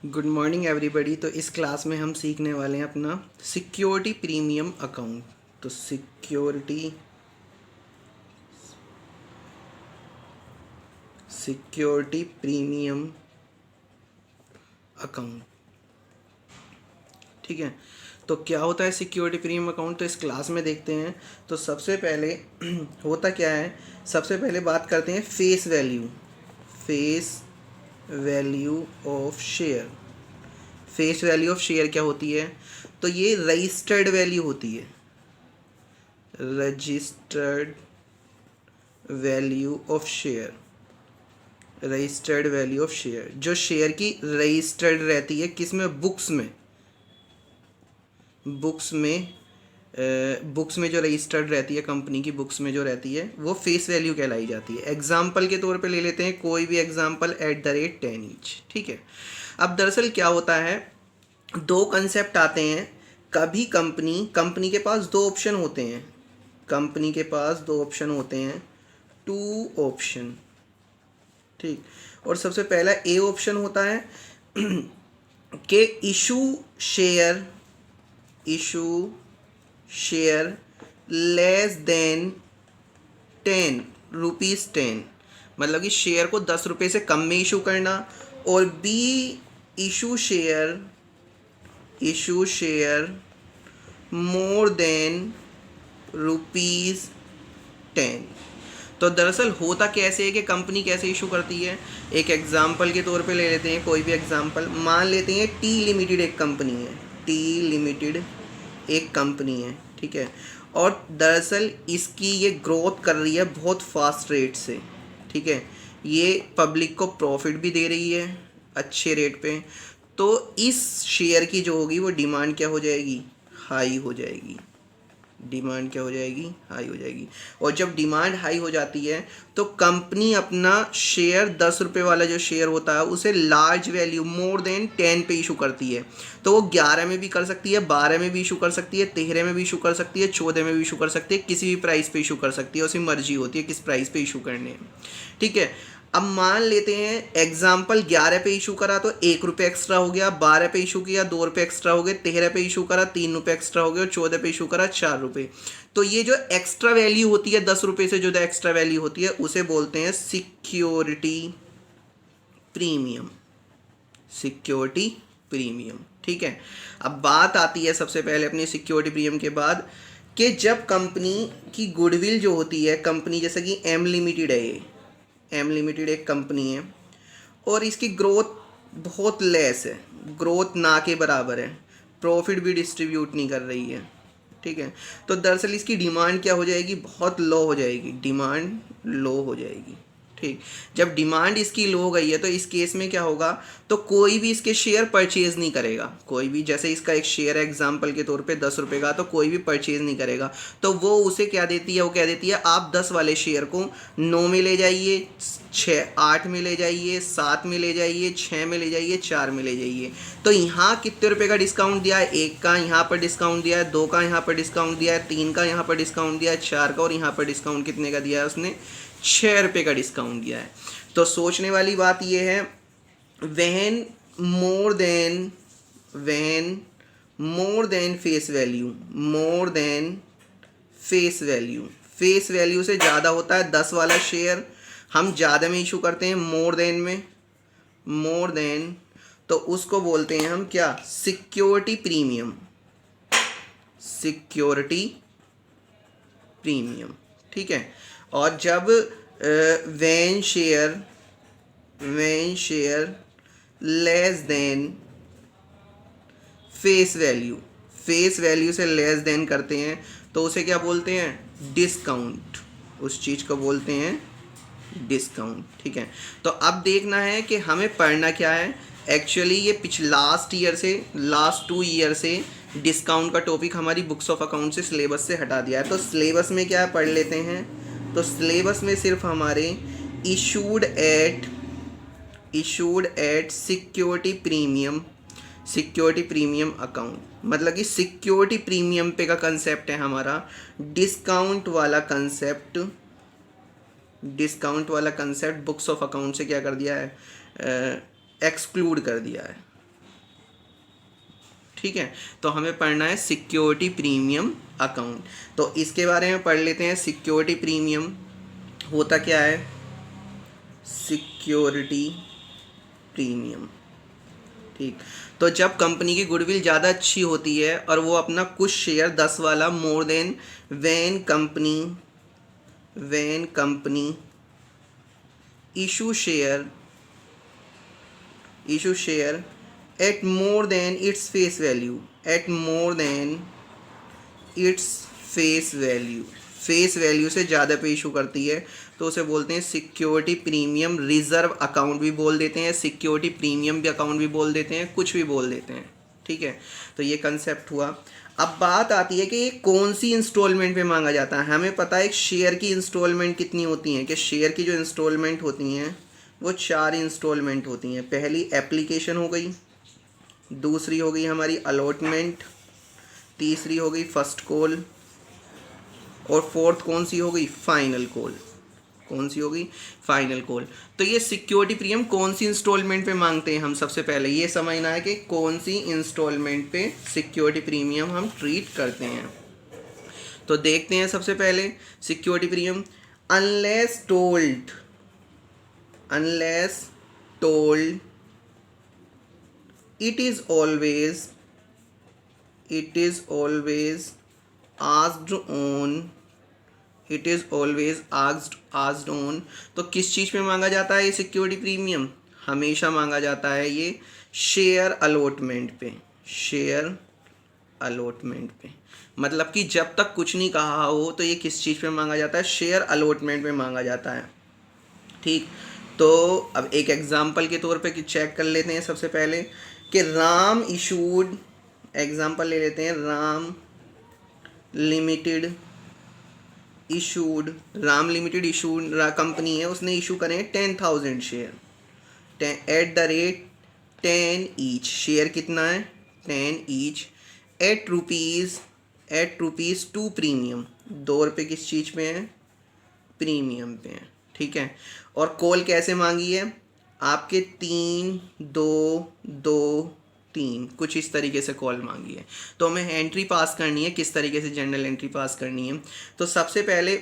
Good morning everybody. तो इस class में हम सीखने वाले हैं अपना सिक्योरिटी प्रीमियम अकाउंट। तो सिक्योरिटी प्रीमियम अकाउंट, ठीक है। तो क्या होता है सिक्योरिटी प्रीमियम अकाउंट, तो इस क्लास में देखते हैं। तो सबसे पहले होता क्या है, सबसे पहले बात करते हैं face value of share. Face value of share क्या होती है, तो ये रजिस्टर्ड वैल्यू होती है। Registered value of share, registered value of share जो शेयर की रजिस्टर्ड रहती है, किसमें, बुक्स में जो रजिस्टर्ड रहती है, कंपनी की बुक्स में जो रहती है, वो फेस वैल्यू कहलाई जाती है। एग्जाम्पल के तौर पे ले लेते हैं कोई भी एग्जाम्पल, @10 ईच, ठीक है। अब दरअसल क्या होता है, दो कंसेप्ट आते हैं। कभी कंपनी के पास दो ऑप्शन होते हैं, टू ऑप्शन, ठीक। और सबसे पहला ए ऑप्शन होता है कि issue share less then 10 rupees, मतलब कि शेयर को 10 रुपये से कम में इशू करना। और be issue share more than ₹10। तो दरअसल होता कैसे है कि कंपनी कैसे इशू करती है, एक एग्जाम्पल के तौर पे ले लेते हैं, कोई भी एग्जाम्पल मान लेते हैं। टी लिमिटेड एक कंपनी है, ठीक है। और दरअसल इसकी ये ग्रोथ कर रही है बहुत फास्ट रेट से, ठीक है। ये पब्लिक को प्रॉफिट भी दे रही है अच्छे रेट पे। तो इस शेयर की जो होगी वो डिमांड क्या हो जाएगी, हाई हो जाएगी। हाई हो जाएगी। और जब डिमांड हाई हो जाती है तो कंपनी अपना शेयर 10 रुपये वाला जो शेयर होता है उसे लार्ज वैल्यू मोर देन 10 पे इशू करती है। तो वो 11 में भी कर सकती है, 12 में भी इशू कर सकती है, 13 में भी इशू कर सकती है, 14 में भी इशू कर सकती है, किसी भी प्राइस पे इशू कर सकती है, उसकी मर्जी होती है किस प्राइस पे इशू करने हैं, ठीक है। अब मान लेते हैं एग्जाम्पल 11 पे इशू करा तो 1 रुपये एक्स्ट्रा हो गया, 12 पे इशू किया 2 रुपये एक्स्ट्रा हो गए, 13 पे इशू करा 3 रुपये एक्स्ट्रा हो गए, और 14 पे इशू करा 4 रुपये। तो ये जो एक्स्ट्रा वैल्यू होती है 10 रुपये से, जो एक्स्ट्रा वैल्यू होती है उसे बोलते हैं सिक्योरिटी प्रीमियम, ठीक है। अब बात आती है सबसे पहले अपनी सिक्योरिटी प्रीमियम के बाद कि जब कंपनी की गुडविल जो होती है, कंपनी जैसे कि एम लिमिटेड है, ये एम लिमिटेड एक कंपनी है और इसकी ग्रोथ बहुत लेस है, ग्रोथ ना के बराबर है, प्रॉफिट भी डिस्ट्रीब्यूट नहीं कर रही है, ठीक है। तो दरअसल इसकी डिमांड क्या हो जाएगी, बहुत लो हो जाएगी, ठीक। जब डिमांड इसकी लो हो गई है तो इस केस में क्या होगा, तो कोई भी इसके शेयर परचेज नहीं करेगा, कोई भी, जैसे इसका एक शेयर है एग्जाम्पल के तौर पे 10 रुपये का, तो कोई भी परचेज नहीं करेगा। तो वो उसे क्या देती है, वो कह देती है आप 10 वाले शेयर को 9 में ले जाइए, 8 में ले जाइए, 7 में ले जाइए, 6 में ले जाइए, 4 में ले जाइए। तो यहाँ कितने रुपए का डिस्काउंट दिया है, 1 का यहाँ पर डिस्काउंट दिया है, 2 का यहाँ पर डिस्काउंट दिया है, 3 का यहाँ पर डिस्काउंट दिया है, 4 का, और यहाँ पर डिस्काउंट कितने का दिया है उसने, 6 रुपये का डिस्काउंट दिया है। तो सोचने वाली बात यह है, when more than face value से ज़्यादा होता है 10 वाला शेयर, हम ज़्यादा में इशू करते हैं, मोर देन, तो उसको बोलते हैं हम क्या, सिक्योरिटी प्रीमियम, ठीक है। और जब when share less than face value से लेस देन करते हैं तो उसे क्या बोलते हैं, डिस्काउंट, उस चीज़ को बोलते हैं डिस्काउंट, ठीक है। तो अब देखना है कि हमें पढ़ना क्या है। एक्चुअली ये लास्ट 2 ईयर से डिस्काउंट का टॉपिक हमारी बुक्स ऑफ अकाउंट से, सिलेबस से हटा दिया है। तो सिलेबस में क्या पढ़ लेते हैं, तो सिलेबस में सिर्फ हमारे issued at security premium account, मतलब कि सिक्योरिटी प्रीमियम पे का कंसेप्ट है हमारा, डिस्काउंट वाला कंसेप्ट बुक्स ऑफ अकाउंट से क्या कर दिया है, एक्सक्लूड कर दिया है, ठीक है, तो हमें पढ़ना है सिक्योरिटी प्रीमियम अकाउंट। तो इसके बारे में पढ़ लेते हैं। सिक्योरिटी प्रीमियम होता क्या है? सिक्योरिटी प्रीमियम, ठीक, तो जब कंपनी की गुडविल ज़्यादा अच्छी होती है और वो अपना कुछ शेयर 10 वाला more than when company issue share eight more than its face value से ज़्यादा पे इशू करती है, तो उसे बोलते हैं सिक्योरिटी प्रीमियम रिजर्व अकाउंट भी बोल देते हैं, सिक्योरिटी प्रीमियम भी अकाउंट भी बोल देते हैं, कुछ भी बोल देते हैं। ठीक है, तो ये कंसेप्ट हुआ। अब बात आती है कि ये कौन सी इंस्टॉलमेंट पे मांगा जाता है। हमें पता है एक शेयर की इंस्टॉलमेंट कितनी होती हैं, कि शेयर की जो इंस्टॉलमेंट होती हैं वो 4 इंस्टॉलमेंट होती हैं। पहली एप्लीकेशन हो गई, दूसरी हो गई हमारी अलॉटमेंट, तीसरी हो गई फर्स्ट कॉल, और फोर्थ कौन सी हो गई? Final call. कौन सी हो गई? Final call. तो ये सिक्योरिटी प्रीमियम कौन सी इंस्टॉलमेंट पे मांगते हैं हम? सबसे पहले ये समझना है कि कौन सी इंस्टॉलमेंट पे सिक्योरिटी प्रीमियम हम ट्रीट करते हैं। तो देखते हैं सबसे पहले security premium. Unless told it is always asked on। तो किस चीज़ पे मांगा जाता है ये सिक्योरिटी प्रीमियम? हमेशा मांगा जाता है ये शेयर अलॉटमेंट पे। मतलब कि जब तक कुछ नहीं कहा हो तो ये किस चीज़ पे मांगा जाता है? शेयर अलॉटमेंट पे मांगा जाता है। ठीक, तो अब एक एग्जाम्पल के तौर पे चेक कर लेते हैं सबसे पहले कि राम इशूड, एग्जाम्पल ले लेते हैं, राम लिमिटेड इशूड कंपनी है, उसने इशू करे हैं 10,000 share at the rate 10 each. Share कितना है? 10 ईच एट रुपीज़ 2 प्रीमियम। 2 रुपये किस चीज़ पे हैं? प्रीमियम पे हैं। ठीक है, और कॉल कैसे मांगी है? आपके 3 2 2 3 कुछ इस तरीके से कॉल मांगी है। तो हमें एंट्री पास करनी है, किस तरीके से जनरल एंट्री पास करनी है। तो सबसे पहले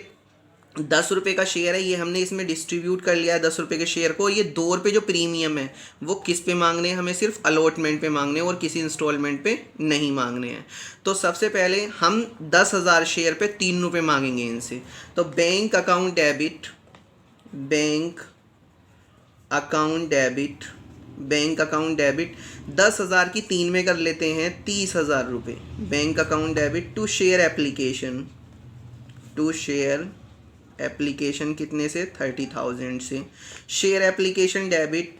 10 रुपये का शेयर है, ये हमने इसमें डिस्ट्रीब्यूट कर लिया है 10 रुपये के शेयर को। ये 2 रुपये जो प्रीमियम है वो किस पे मांगने हैं? हमें सिर्फ अलॉटमेंट पे मांगने हैं और किसी इंस्टॉलमेंट पे नहीं मांगने हैं। तो सबसे पहले हम 10,000 शेयर पे 3 रुपये मांगेंगे इनसे। तो बैंक अकाउंट डेबिट 10,000 की 3 में कर लेते हैं 30,000 रुपये। Bank account debit to share application कितने से? 30,000 से। शेयर एप्लीकेशन डेबिट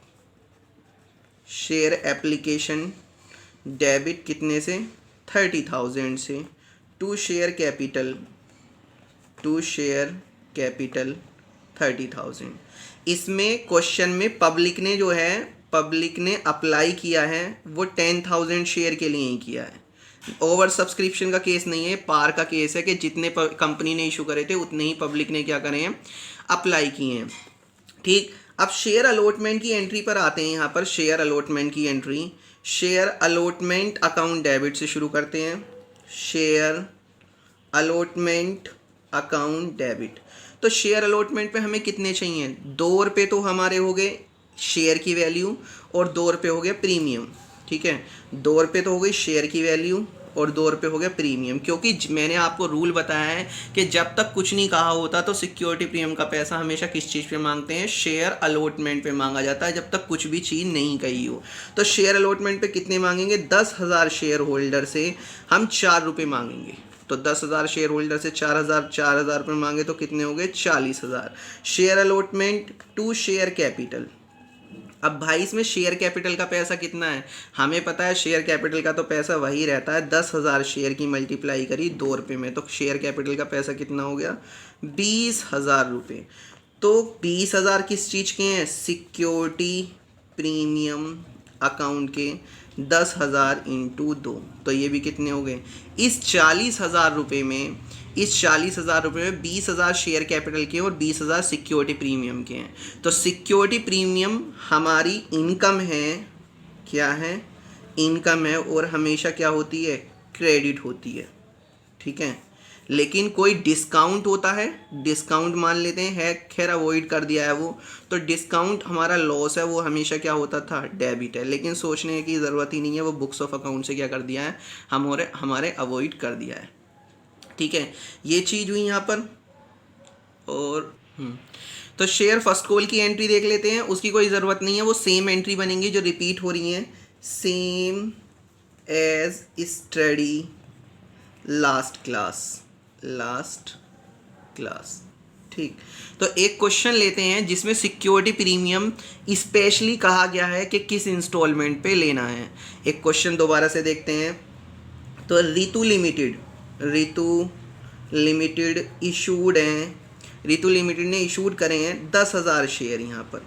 कितने से? 30,000 से। To share capital 30,000। इसमें क्वेश्चन में पब्लिक ने अप्लाई किया है वो 10,000 शेयर के लिए ही किया है। ओवर सब्सक्रिप्शन का केस नहीं है, पार का केस है कि जितने कंपनी ने इशू करे थे उतने ही पब्लिक ने क्या करे हैं? अप्लाई किए हैं। ठीक, अब शेयर अलॉटमेंट की एंट्री पर आते हैं। यहाँ पर शेयर अलॉटमेंट की entry, share allotment account debit से शुरू करते हैं। Share allotment account debit. तो शेयर अलॉटमेंट पे हमें कितने चाहिए? 2 रुपये तो हमारे हो गए शेयर की वैल्यू और 2 रुपये हो गया प्रीमियम। ठीक है, 2 रुपये तो हो गई शेयर की वैल्यू और 2 रुपये हो गया प्रीमियम। क्योंकि मैंने आपको रूल बताया है कि जब तक कुछ नहीं कहा होता तो सिक्योरिटी प्रीमियम का पैसा हमेशा किस चीज़ पे मांगते हैं? शेयर अलॉटमेंट पे मांगा जाता है, जब तक कुछ भी चीज़ नहीं कही हो। तो शेयर अलॉटमेंट पे कितने मांगेंगे? 10,000 शेयर होल्डर से हम 4 रुपये मांगेंगे। तो 10,000 शेयर होल्डर से 4,000 रुपये मांगे तो कितने हो गए? 40,000। Share allotment to share capital. अब भाई इसमें शेयर कैपिटल का पैसा कितना है? हमें पता है शेयर कैपिटल का तो पैसा वही रहता है, 10,000 शेयर की मल्टीप्लाई करी 2 रुपये में, तो शेयर कैपिटल का पैसा कितना हो गया? 20,000 रुपये। तो 20,000 किस चीज़ के हैं? सिक्योरिटी प्रीमियम अकाउंट के। 10,000 इंटू 2, तो ये भी कितने हो गए? इस 40,000 रुपये में 20,000 शेयर कैपिटल के और 20,000 सिक्योरिटी प्रीमियम के हैं। तो सिक्योरिटी प्रीमियम हमारी इनकम है। क्या है? इनकम है और हमेशा क्या होती है, क्रेडिट होती है, ठीक है। लेकिन कोई डिस्काउंट होता है, डिस्काउंट मान लेते हैं, है खैर अवॉइड कर दिया है वो, तो डिस्काउंट हमारा लॉस है, वो हमेशा क्या होता था, डेबिट है। लेकिन सोचने की ज़रूरत ही नहीं है, वो बुक्स ऑफ अकाउंट से क्या कर दिया है, हमारे अवॉइड कर दिया है, ठीक है। ये चीज़ हुई यहाँ पर। और तो शेयर फर्स्ट कॉल की एंट्री देख लेते हैं, उसकी कोई ज़रूरत नहीं है, वो सेम एंट्री बनेंगी जो रिपीट हो रही हैं, same as study last class, ठीक। तो एक क्वेश्चन लेते हैं जिसमें सिक्योरिटी प्रीमियम स्पेशली कहा गया है कि किस इंस्टॉलमेंट पे लेना है। एक क्वेश्चन दोबारा से देखते हैं। तो रितु लिमिटेड इशूड हैं, रितु लिमिटेड ने इशूड करे हैं 10,000 शेयर यहाँ पर,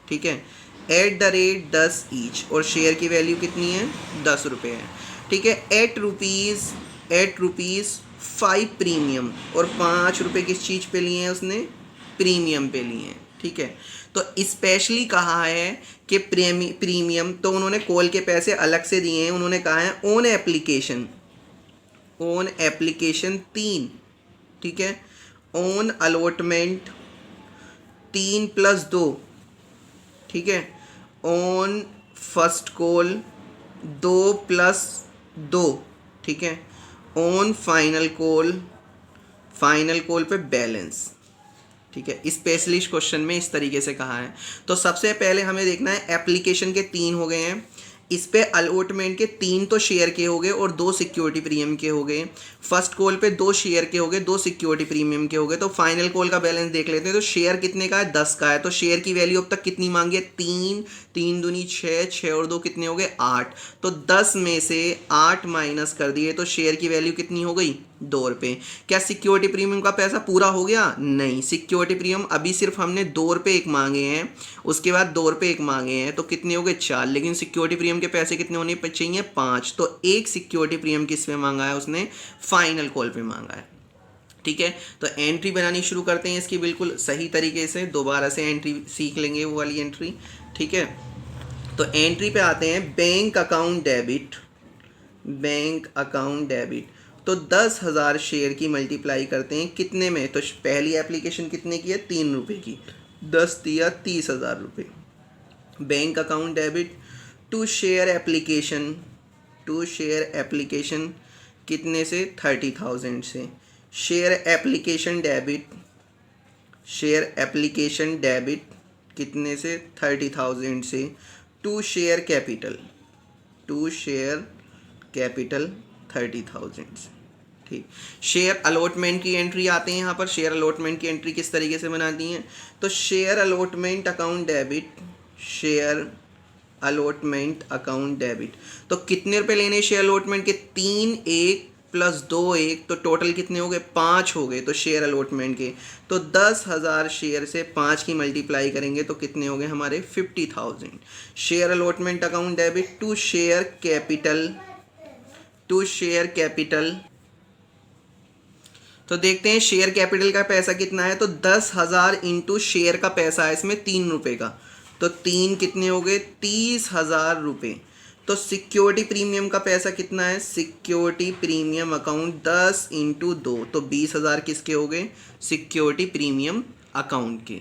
ठीक है, @10 ईच, और शेयर की वैल्यू कितनी है, 10 रुपये है, ठीक है। एट रुपीज़ 5 प्रीमियम, और 5 रुपये किस चीज़ पे लिए हैं उसने, प्रीमियम पे लिए हैं, ठीक है। तो स्पेशली कहा है कि प्रीमियम, तो उन्होंने कॉल के पैसे अलग से दिए हैं, उन्होंने कहा है ऑन एप्लीकेशन 3, ठीक है, ऑन अलॉटमेंट 3+2, ठीक है, ऑन फर्स्ट कॉल 2+2, ठीक है, ऑन फाइनल कॉल पे बैलेंस, ठीक है। स्पेशलिस्ट क्वेश्चन में इस तरीके से कहा है। तो सबसे पहले हमें देखना है, एप्लीकेशन के 3 हो गए हैं, इस पे अलॉटमेंट के 3 तो शेयर के हो गए और 2 सिक्योरिटी प्रीमियम के हो गए, फर्स्ट कॉल पे 2 शेयर के हो गए, 2 सिक्योरिटी प्रीमियम के हो गए। तो फाइनल कॉल का बैलेंस देख लेते हैं। तो शेयर कितने का है, 10 का है, तो शेयर की वैल्यू अब तक कितनी मांगी है, 3 दूनी 6, 6 और 2 कितने हो गए, 8। तो 10 में से 8 माइनस कर दिए तो शेयर की वैल्यू कितनी हो गई, 2 रुपये। क्या सिक्योरिटी प्रीमियम का पैसा पूरा हो गया, नहीं, सिक्योरिटी प्रीमियम अभी सिर्फ हमने 2 रुपये एक मांगे हैं, उसके बाद 2 रुपये एक मांगे हैं, तो कितने हो गए, 4। लेकिन सिक्योरिटी प्रीमियम के पैसे कितने होने चाहिए, 5। तो एक सिक्योरिटी प्रीमियम किस पे मांगा है उसने, फाइनल कॉल पे मांगा है, ठीक है। तो एंट्री बनानी शुरू करते हैं इसकी बिल्कुल सही तरीके से, दोबारा से एंट्री सीख लेंगे वो वाली एंट्री, ठीक है। तो एंट्री पे आते हैं, बैंक अकाउंट डेबिट। तो 10,000 शेयर की मल्टीप्लाई करते हैं कितने में, तो पहली एप्लीकेशन कितने की है, 3 रुपये की, 10 दिया 30,000 रुपये। Bank account debit to share application कितने से, 30,000 से। शेयर एप्लीकेशन डेबिट कितने से, 30,000 से। टू शेयर कैपिटल 30,000 से, ठीक। शेयर अलॉटमेंट की एंट्री आते हैं यहाँ पर। शेयर अलॉटमेंट की एंट्री किस तरीके से बनाती हैं, तो शेयर अलॉटमेंट अकाउंट डेबिट, तो कितने रुपए लेने शेयर अलॉटमेंट के, 3, 1 + 2 1, तो टोटल कितने हो गए, 5 हो गए। तो शेयर अलॉटमेंट के, तो 10,000 शेयर से 5 की मल्टीप्लाई करेंगे तो कितने हो गए हमारे, 50,000। Share allotment account debit to share capital, तो देखते हैं शेयर कैपिटल का पैसा कितना है। तो 10,000 इंटू शेयर का पैसा है इसमें 3 रुपये का, तो 3 कितने हो गए, 30,000 रुपये। तो सिक्योरिटी प्रीमियम का पैसा कितना है, सिक्योरिटी प्रीमियम अकाउंट 10 इंटू 2, तो 20,000 किसके हो गए, सिक्योरिटी प्रीमियम अकाउंट के।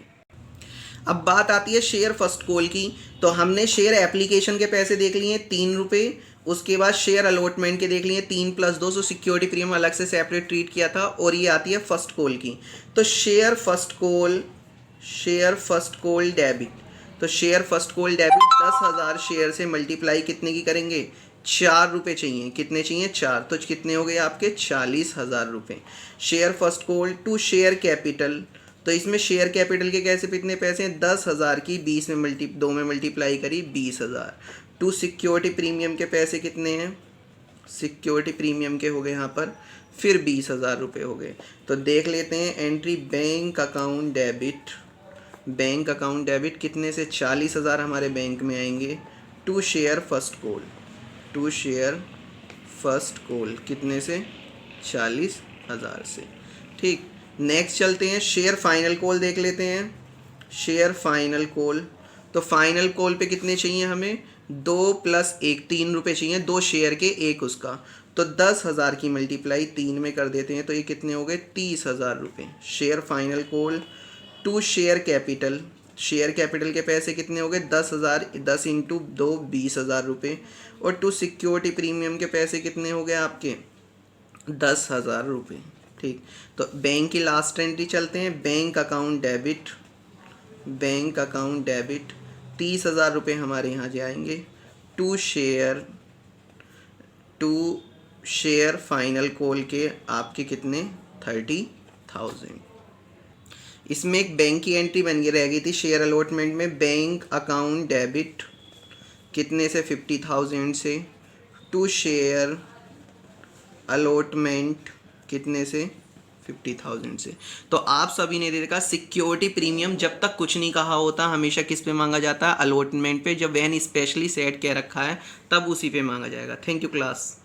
अब बात आती है शेयर फर्स्ट कॉल की। तो हमने शेयर एप्लीकेशन के पैसे देख लिए 3 रुपये, उसके बाद शेयर अलॉटमेंट के देख लिए 3 + 2, सो सिक्योरिटी प्रीमियम अलग से सेपरेट ट्रीट किया था। और ये आती है फर्स्ट कॉल की। तो शेयर फर्स्ट कॉल डेबिट, तो share first call debit 10,000 share से मल्टीप्लाई कितने की करेंगे, 4 रुपये चाहिए, कितने चाहिए, 4, तो कितने हो गए आपके, 40,000 रुपये। Share first call to share capital, तो इसमें शेयर कैपिटल के कैसे कितने पैसे हैं, 10,000 की 2 में मल्टीप्लाई करी 20,000। टू सिक्योरिटी प्रीमियम के पैसे कितने हैं, सिक्योरिटी प्रीमियम के हो गए यहाँ पर फिर 20,000 रुपये हो गए। तो देख लेते हैं एंट्री, बैंक अकाउंट डेबिट कितने से, 40,000 हमारे बैंक में आएंगे। टू शेयर फर्स्ट कॉल कितने से, 40,000 से, ठीक। नेक्स्ट चलते हैं, शेयर फाइनल कॉल देख लेते हैं। शेयर फाइनल कॉल, तो फाइनल कॉल पे कितने चाहिए हमें, 2 प्लस 1 3 रुपये चाहिए, 2 शेयर के 1 उसका, तो 10,000 की मल्टीप्लाई 3 में कर देते हैं तो ये कितने हो गए 30,000 रुपये। Share final call to share capital, share capital के पैसे कितने हो गए 10,000, 10 इंटू 2 20,000 रुपये। और टू सिक्योरिटी प्रीमियम के पैसे कितने हो गए आपके 10,000 रुपये। ठीक, तो बैंक की लास्ट एंट्री चलते हैं। Bank account debit, bank account debit 30,000 रुपये हमारे यहाँ जाएंगे टू शेयर फाइनल कॉल के आपके कितने 30,000। इसमें एक बैंक की एंट्री बन गई रह गई थी शेयर अलॉटमेंट में, बैंक अकाउंट डेबिट कितने से 50,000 से टू शेयर अलॉटमेंट कितने से 50,000 से। तो आप सभी ने देखा सिक्योरिटी प्रीमियम जब तक कुछ नहीं कहा होता हमेशा किस पे मांगा जाता है, अलॉटमेंट पे। जब वैन स्पेशली सेट कह रखा है तब उसी पे मांगा जाएगा। Thank you class.